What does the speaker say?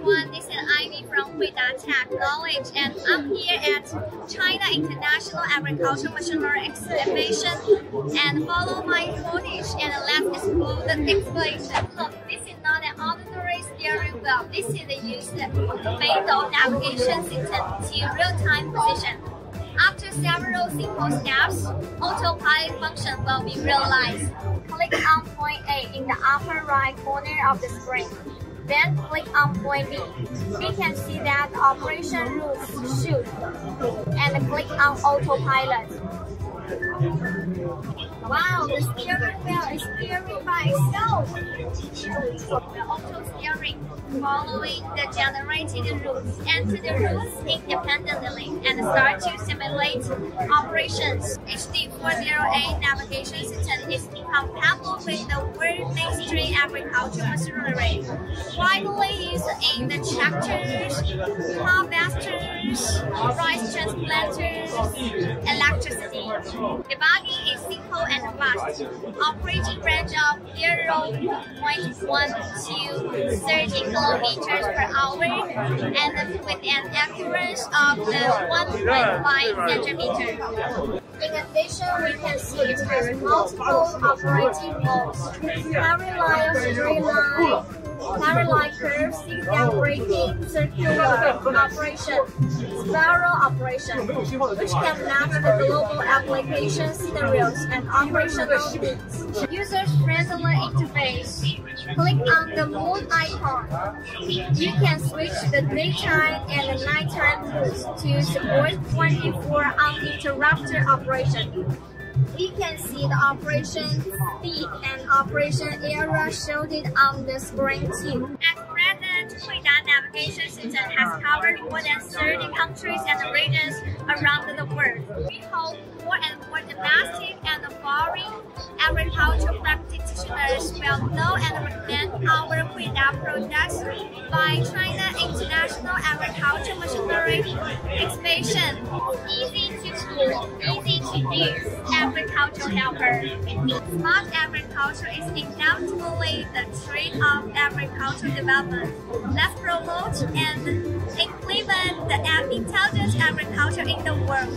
everyone, this is Ivy from Technology, and I'm here at China International Agricultural Machinery Exhibition. And follow my footage and let's explore the exhibition. Look, this is not an ordinary steering wheel. This is the use of fatal navigation system to real-time position. After several simple steps, autopilot function will be realized. Click on point A in the upper right corner of the screen. Then click on point B. We can see that the operation rules shoot and click on autopilot. Wow, the steering wheel is steering by itself. The auto steering, following the generated routes, enter the routes independently and start to simulate operations. HD408 navigation system is compatible with the world mainstream agricultural machinery, widely used in the tractors, harvesters, rice transplanters, electricity. Debugging is simple and fast. Operating range of 0.1 to 30 kilometers per hour and with an accuracy of 1.5 centimeters. In addition, we can see it has multiple operating modes: parallel, straight line, parallel curve, zigzag braking, circular operation, spiral operation, which can match the global application scenarios and operational needs. User-friendly interface. Click on the moon icon. You can switch the daytime and the nighttime modes to support 24 uninterrupted operation. We can see the operation speed and operation area showed on the screen too. At present, Huida navigation system has covered more than 30 countries and regions around the world. We hope more and more domestic and foreign agricultural practitioners will know and recommend our Huida products by China International Agricultural Machinery Exhibition. Easy to do, easy to use. Agricultural helper. Smart agriculture is undoubtedly the trend of agricultural development. Let's promote and implement the intelligent agriculture in the world.